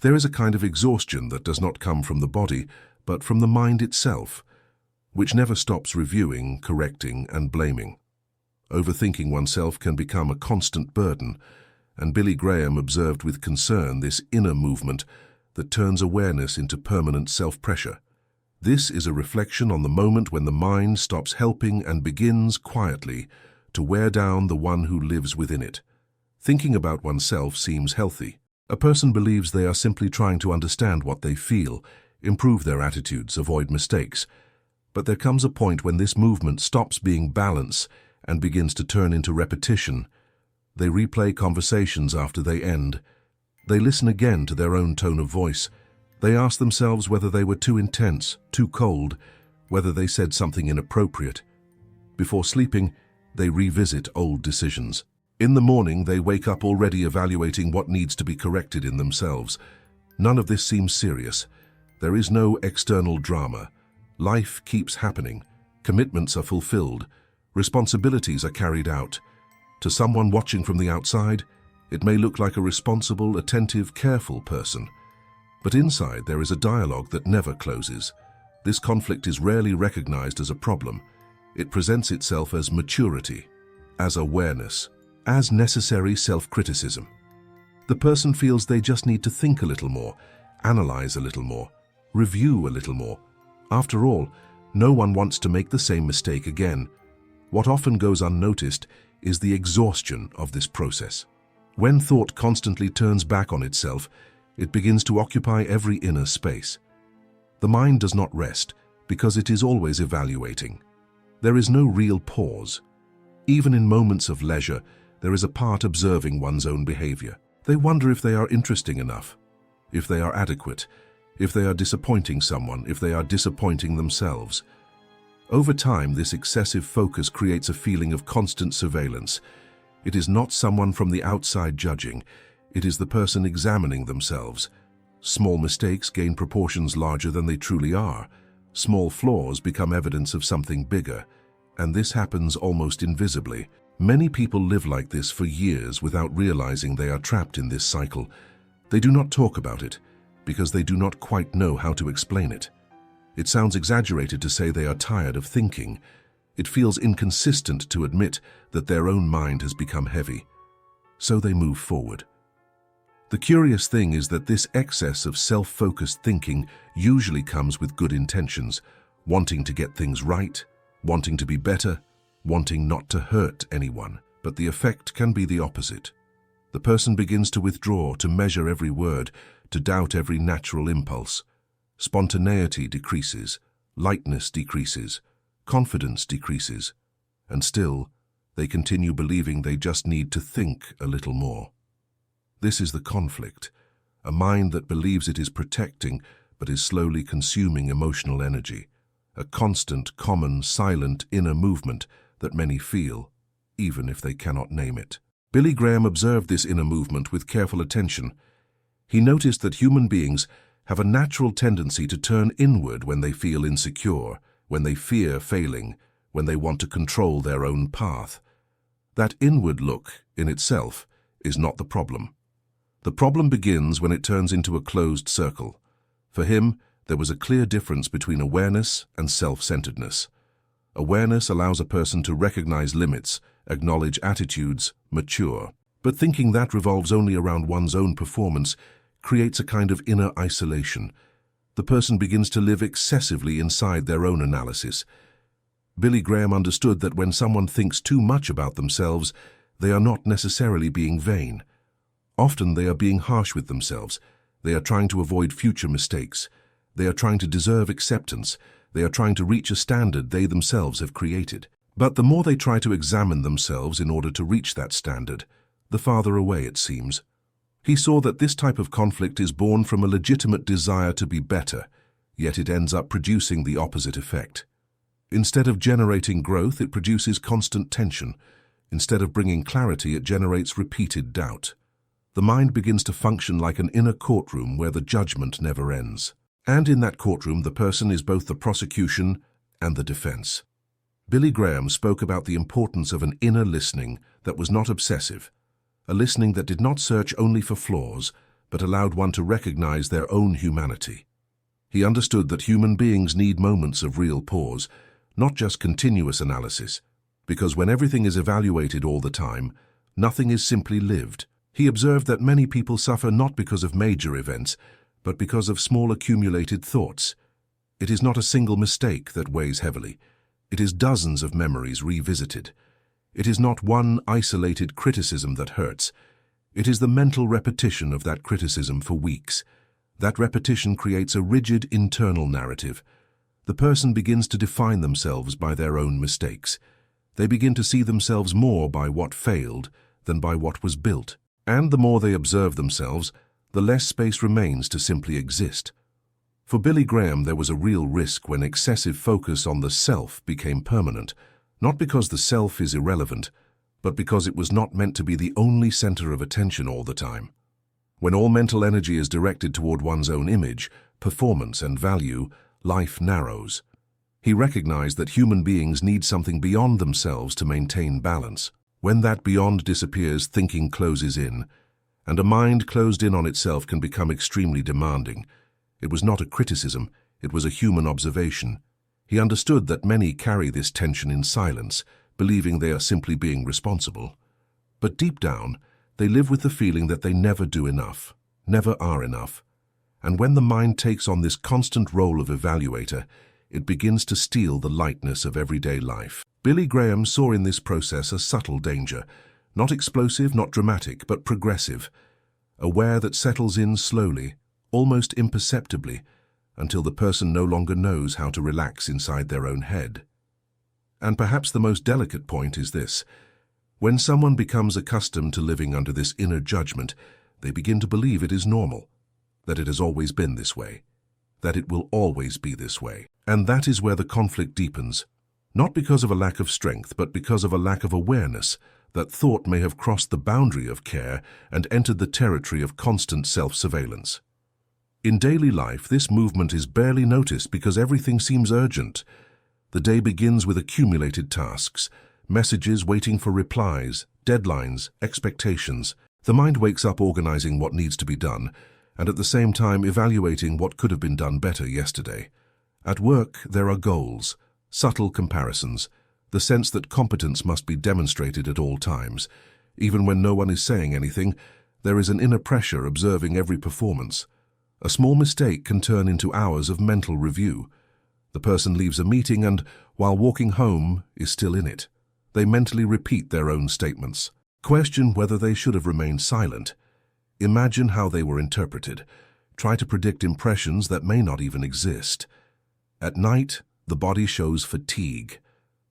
There is a kind of exhaustion that does not come from the body, but from the mind itself, which never stops reviewing, correcting, and blaming. Overthinking oneself can become a constant burden, and Billy Graham observed with concern this inner movement that turns awareness into permanent self-pressure. This is a reflection on the moment when the mind stops helping and begins, quietly, to wear down the one who lives within it. Thinking about oneself seems healthy. A person believes they are simply trying to understand what they feel, improve their attitudes, avoid mistakes. But there comes a point when this movement stops being balance and begins to turn into repetition. They replay conversations after they end. They listen again to their own tone of voice. They ask themselves whether they were too intense, too cold, whether they said something inappropriate. Before sleeping, they revisit old decisions. In the morning, they wake up already evaluating what needs to be corrected in themselves. None of this seems serious. There is no external drama. Life keeps happening. Commitments are fulfilled. Responsibilities are carried out. To someone watching from the outside, it may look like a responsible, attentive, careful person. But inside there is a dialogue that never closes. This conflict is rarely recognized as a problem. It presents itself as maturity, as awareness, as necessary self-criticism. The person feels they just need to think a little more, analyze a little more, review a little more. After all, no one wants to make the same mistake again. What often goes unnoticed is the exhaustion of this process. When thought constantly turns back on itself, it begins to occupy every inner space. The mind does not rest because it is always evaluating. There is no real pause. Even in moments of leisure, there is a part observing one's own behavior. They wonder if they are interesting enough, if they are adequate, if they are disappointing someone, if they are disappointing themselves. Over time, this excessive focus creates a feeling of constant surveillance. It is not someone from the outside judging. It is the person examining themselves. Small mistakes gain proportions larger than they truly are. Small flaws become evidence of something bigger, and this happens almost invisibly. Many people live like this for years without realizing they are trapped in this cycle. They do not talk about it because they do not quite know how to explain it. It sounds exaggerated to say they are tired of thinking. It feels inconsistent to admit that their own mind has become heavy. So they move forward. The curious thing is that this excess of self-focused thinking usually comes with good intentions, wanting to get things right, wanting to be better, wanting not to hurt anyone. But the effect can be the opposite. The person begins to withdraw, to measure every word, to doubt every natural impulse. Spontaneity decreases, lightness decreases, confidence decreases, and still, they continue believing they just need to think a little more. This is the conflict, a mind that believes it is protecting but is slowly consuming emotional energy, a constant, common, silent inner movement that many feel, even if they cannot name it. Billy Graham observed this inner movement with careful attention. He noticed that human beings have a natural tendency to turn inward when they feel insecure, when they fear failing, when they want to control their own path. That inward look, in itself, is not the problem. The problem begins when it turns into a closed circle. For him, there was a clear difference between awareness and self-centeredness. Awareness allows a person to recognize limits, acknowledge attitudes, mature. But thinking that revolves only around one's own performance creates a kind of inner isolation. The person begins to live excessively inside their own analysis. Billy Graham understood that when someone thinks too much about themselves, they are not necessarily being vain. Often they are being harsh with themselves. They are trying to avoid future mistakes. They are trying to deserve acceptance. They are trying to reach a standard they themselves have created. But the more they try to examine themselves in order to reach that standard, the farther away it seems. He saw that this type of conflict is born from a legitimate desire to be better, yet it ends up producing the opposite effect. Instead of generating growth, it produces constant tension. Instead of bringing clarity, it generates repeated doubt. The mind begins to function like an inner courtroom where the judgment never ends. And in that courtroom, the person is both the prosecution and the defense. Billy Graham spoke about the importance of an inner listening that was not obsessive, a listening that did not search only for flaws, but allowed one to recognize their own humanity. He understood that human beings need moments of real pause, not just continuous analysis, because when everything is evaluated all the time, nothing is simply lived. He observed that many people suffer not because of major events, but because of small accumulated thoughts. It is not a single mistake that weighs heavily. It is dozens of memories revisited. It is not one isolated criticism that hurts. It is the mental repetition of that criticism for weeks. That repetition creates a rigid internal narrative. The person begins to define themselves by their own mistakes. They begin to see themselves more by what failed than by what was built. And the more they observe themselves, the less space remains to simply exist. For Billy Graham, there was a real risk when excessive focus on the self became permanent, not because the self is irrelevant, but because it was not meant to be the only center of attention all the time. When all mental energy is directed toward one's own image, performance, and value, life narrows. He recognized that human beings need something beyond themselves to maintain balance. When that beyond disappears, thinking closes in, and a mind closed in on itself can become extremely demanding. It was not a criticism, it was a human observation. He understood that many carry this tension in silence, believing they are simply being responsible. But deep down, they live with the feeling that they never do enough, never are enough. And when the mind takes on this constant role of evaluator, it begins to steal the lightness of everyday life. Billy Graham saw in this process a subtle danger, not explosive, not dramatic, but progressive, aware that settles in slowly, almost imperceptibly, until the person no longer knows how to relax inside their own head. And perhaps the most delicate point is this: when someone becomes accustomed to living under this inner judgment, they begin to believe it is normal, that it has always been this way, that it will always be this way. And that is where the conflict deepens, not because of a lack of strength, but because of a lack of awareness that thought may have crossed the boundary of care and entered the territory of constant self-surveillance. In daily life, this movement is barely noticed because everything seems urgent. The day begins with accumulated tasks, messages waiting for replies, deadlines, expectations. The mind wakes up organizing what needs to be done, and at the same time evaluating what could have been done better yesterday. At work, there are goals, subtle comparisons, the sense that competence must be demonstrated at all times. Even when no one is saying anything, there is an inner pressure observing every performance. A small mistake can turn into hours of mental review. The person leaves a meeting and, while walking home, is still in it. They mentally repeat their own statements, question whether they should have remained silent, imagine how they were interpreted, try to predict impressions that may not even exist. At night, the body shows fatigue,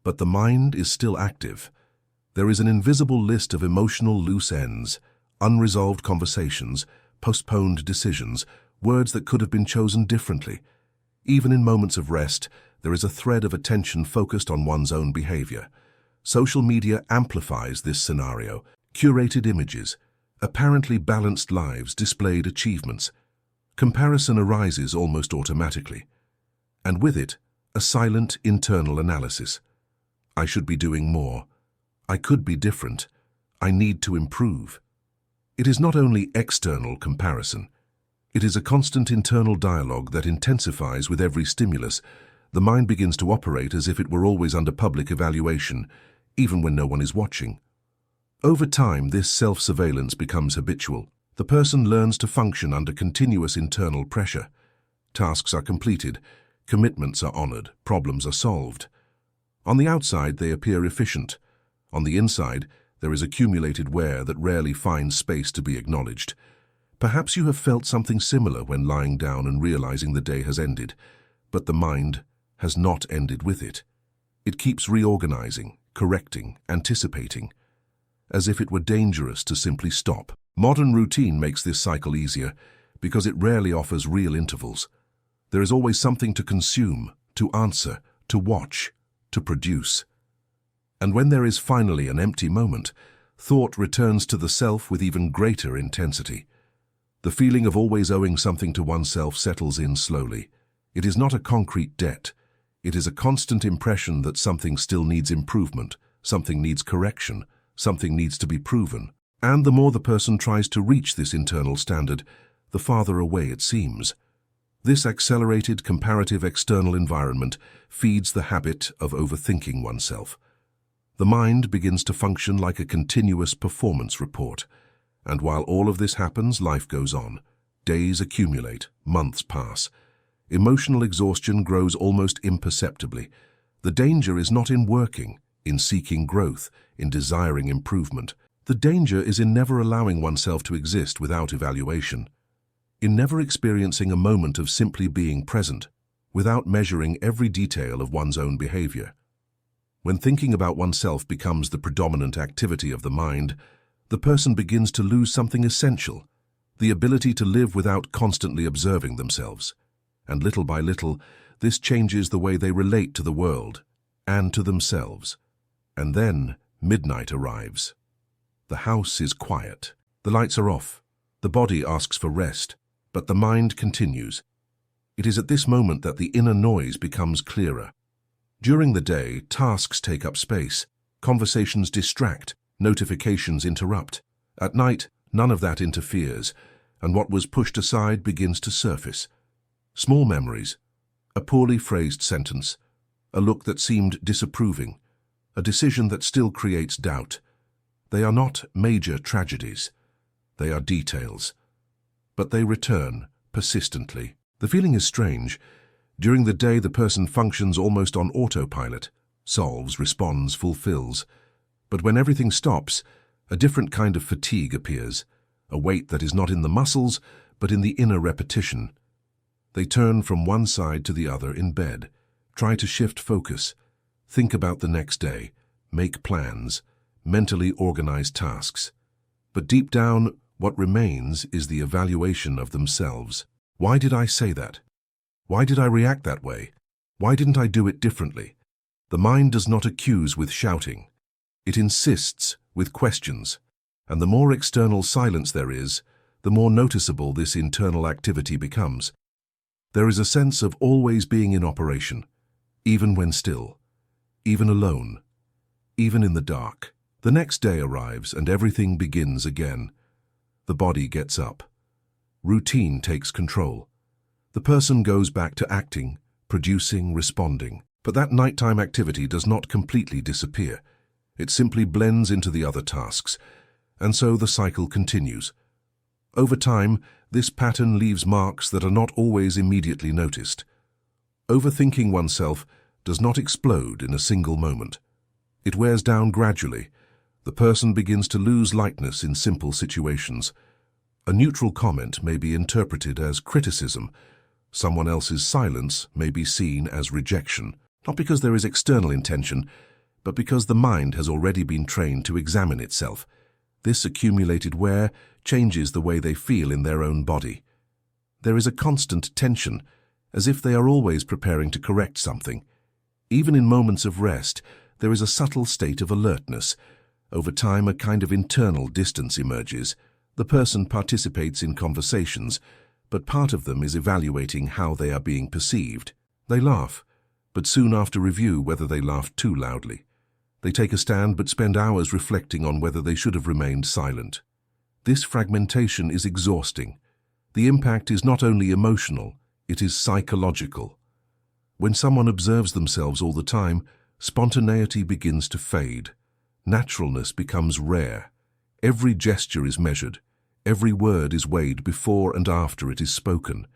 but the mind is still active. There is an invisible list of emotional loose ends, unresolved conversations, postponed decisions, words that could have been chosen differently. Even in moments of rest, there is a thread of attention focused on one's own behavior. Social media amplifies this scenario. Curated images, apparently balanced lives, displayed achievements. Comparison arises almost automatically. And with it, a silent internal analysis. I should be doing more. I could be different. I need to improve. It is not only external comparison. It is a constant internal dialogue that intensifies with every stimulus. The mind begins to operate as if it were always under public evaluation, even when no one is watching. Over time, this self-surveillance becomes habitual. The person learns to function under continuous internal pressure. Tasks are completed, commitments are honored, problems are solved. On the outside, they appear efficient. On the inside, there is accumulated wear that rarely finds space to be acknowledged. Perhaps you have felt something similar when lying down and realizing the day has ended, but the mind has not ended with it. It keeps reorganizing, correcting, anticipating, as if it were dangerous to simply stop. Modern routine makes this cycle easier because it rarely offers real intervals. There is always something to consume, to answer, to watch, to produce. And when there is finally an empty moment, thought returns to the self with even greater intensity. The feeling of always owing something to oneself settles in slowly. It is not a concrete debt. It is a constant impression that something still needs improvement, something needs correction, something needs to be proven. And the more the person tries to reach this internal standard, the farther away it seems. This accelerated comparative external environment feeds the habit of overthinking oneself. The mind begins to function like a continuous performance report. And while all of this happens, life goes on. Days accumulate, months pass. Emotional exhaustion grows almost imperceptibly. The danger is not in working, in seeking growth, in desiring improvement. The danger is in never allowing oneself to exist without evaluation, in never experiencing a moment of simply being present, without measuring every detail of one's own behavior. When thinking about oneself becomes the predominant activity of the mind, the person begins to lose something essential, the ability to live without constantly observing themselves. And little by little, this changes the way they relate to the world and to themselves. And then midnight arrives. The house is quiet. The lights are off. The body asks for rest, but the mind continues. It is at this moment that the inner noise becomes clearer. During the day, tasks take up space, conversations distract, notifications interrupt. At night, none of that interferes, and what was pushed aside begins to surface. Small memories, a poorly phrased sentence, a look that seemed disapproving, a decision that still creates doubt. They are not major tragedies. They are details. But they return persistently. The feeling is strange. During the day, the person functions almost on autopilot, solves, responds, fulfills. But when everything stops, a different kind of fatigue appears, a weight that is not in the muscles, but in the inner repetition. They turn from one side to the other in bed, try to shift focus, think about the next day, make plans, mentally organize tasks. But deep down, what remains is the evaluation of themselves. Why did I say that? Why did I react that way? Why didn't I do it differently? The mind does not accuse with shouting. It insists with questions. And the more external silence there is, the more noticeable this internal activity becomes. There is a sense of always being in operation, even when still, even alone, even in the dark. The next day arrives and everything begins again. The body gets up. Routine takes control. The person goes back to acting, producing, responding. But that nighttime activity does not completely disappear. It simply blends into the other tasks, and so the cycle continues. Over time, this pattern leaves marks that are not always immediately noticed. Overthinking oneself does not explode in a single moment. It wears down gradually. The person begins to lose lightness in simple situations. A neutral comment may be interpreted as criticism. Someone else's silence may be seen as rejection, not because there is external intention, but because the mind has already been trained to examine itself. This accumulated wear changes the way they feel in their own body. There is a constant tension, as if they are always preparing to correct something. Even in moments of rest, there is a subtle state of alertness. Over time, a kind of internal distance emerges. The person participates in conversations, but part of them is evaluating how they are being perceived. They laugh, but soon after review whether they laughed too loudly. They take a stand but spend hours reflecting on whether they should have remained silent. This fragmentation is exhausting. The impact is not only emotional, it is psychological. When someone observes themselves all the time, spontaneity begins to fade. Naturalness becomes rare. Every gesture is measured. Every word is weighed before and after it is spoken.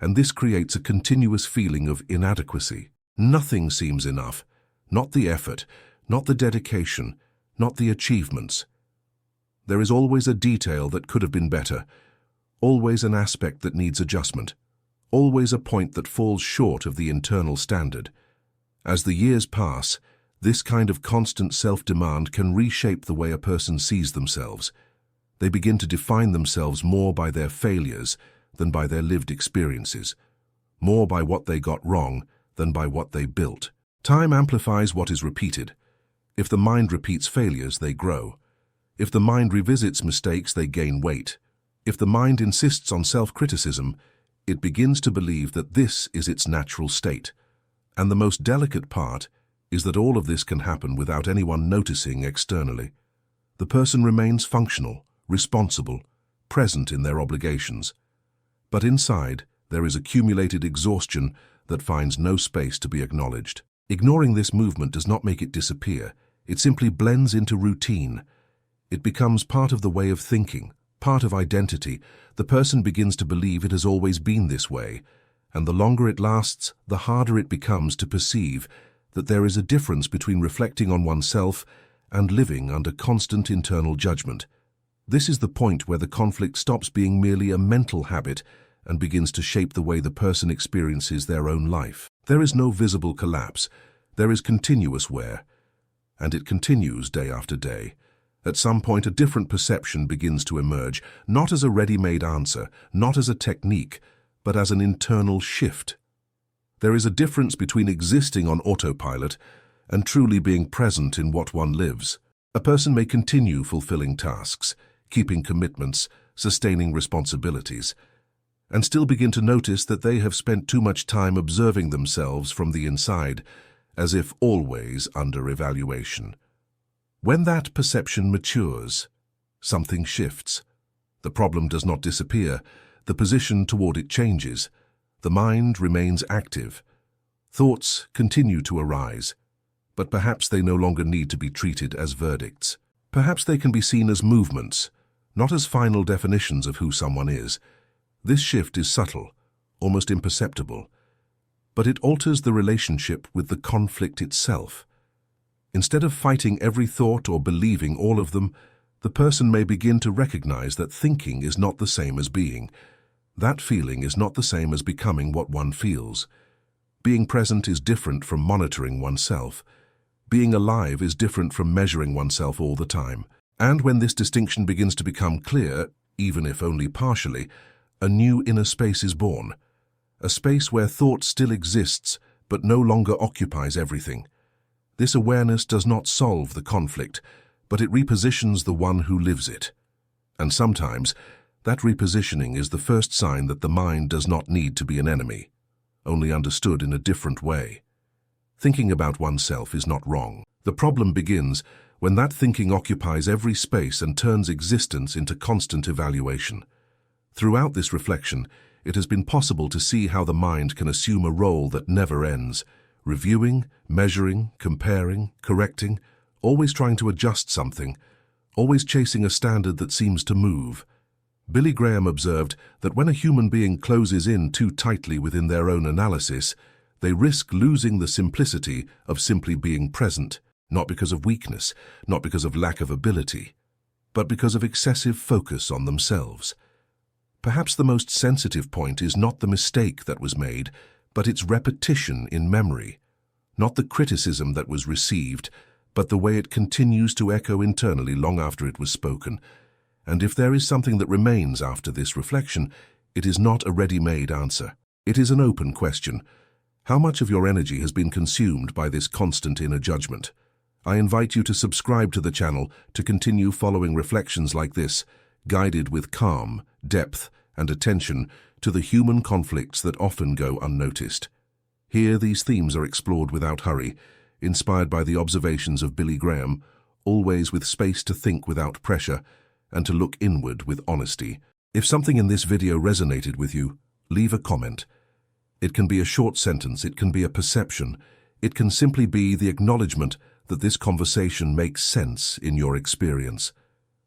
And this creates a continuous feeling of inadequacy. Nothing seems enough. Not the effort, not the dedication, not the achievements. There is always a detail that could have been better. Always an aspect that needs adjustment. Always a point that falls short of the internal standard. As the years pass, this kind of constant self-demand can reshape the way a person sees themselves. They begin to define themselves more by their failures than by their lived experiences, more by what they got wrong than by what they built. Time amplifies what is repeated. If the mind repeats failures, they grow. If the mind revisits mistakes, they gain weight. If the mind insists on self-criticism, it begins to believe that this is its natural state. And the most delicate part is that all of this can happen without anyone noticing externally. The person remains functional, responsible, present in their obligations. But inside, there is accumulated exhaustion that finds no space to be acknowledged. Ignoring this movement does not make it disappear. It simply blends into routine. It becomes part of the way of thinking, part of identity. The person begins to believe it has always been this way, and the longer it lasts, the harder it becomes to perceive that there is a difference between reflecting on oneself and living under constant internal judgment. This is the point where the conflict stops being merely a mental habit and begins to shape the way the person experiences their own life. There is no visible collapse. There is continuous wear, and it continues day after day. At some point, a different perception begins to emerge, not as a ready-made answer, not as a technique, but as an internal shift. There is a difference between existing on autopilot and truly being present in what one lives. A person may continue fulfilling tasks, keeping commitments, sustaining responsibilities, and still begin to notice that they have spent too much time observing themselves from the inside, as if always under evaluation. When that perception matures, something shifts. The problem does not disappear. The position toward it changes. The mind remains active. Thoughts continue to arise, but perhaps they no longer need to be treated as verdicts. Perhaps they can be seen as movements, not as final definitions of who someone is. This shift is subtle, almost imperceptible, but it alters the relationship with the conflict itself. Instead of fighting every thought or believing all of them, the person may begin to recognize that thinking is not the same as being. That feeling is not the same as becoming what one feels. Being present is different from monitoring oneself. Being alive is different from measuring oneself all the time. And when this distinction begins to become clear, even if only partially, a new inner space is born. A space where thought still exists, but no longer occupies everything. This awareness does not solve the conflict, but it repositions the one who lives it. And sometimes, that repositioning is the first sign that the mind does not need to be an enemy, only understood in a different way. Thinking about oneself is not wrong. The problem begins when that thinking occupies every space and turns existence into constant evaluation. Throughout this reflection, it has been possible to see how the mind can assume a role that never ends, reviewing, measuring, comparing, correcting, always trying to adjust something, always chasing a standard that seems to move. Billy Graham observed that when a human being closes in too tightly within their own analysis, they risk losing the simplicity of simply being present, not because of weakness, not because of lack of ability, but because of excessive focus on themselves. Perhaps the most sensitive point is not the mistake that was made, but its repetition in memory, not the criticism that was received, but the way it continues to echo internally long after it was spoken. And if there is something that remains after this reflection, it is not a ready-made answer. It is an open question. How much of your energy has been consumed by this constant inner judgment? I invite you to subscribe to the channel to continue following reflections like this, guided with calm, depth, and attention to the human conflicts that often go unnoticed. Here, these themes are explored without hurry, inspired by the observations of Billy Graham, always with space to think without pressure and to look inward with honesty. If something in this video resonated with you, leave a comment. It can be a short sentence, it can be a perception, it can simply be the acknowledgement that this conversation makes sense in your experience.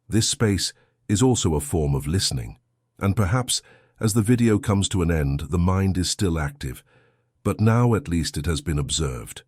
This space is also a form of listening, and perhaps as the video comes to an end, the mind is still active, but now at least it has been observed.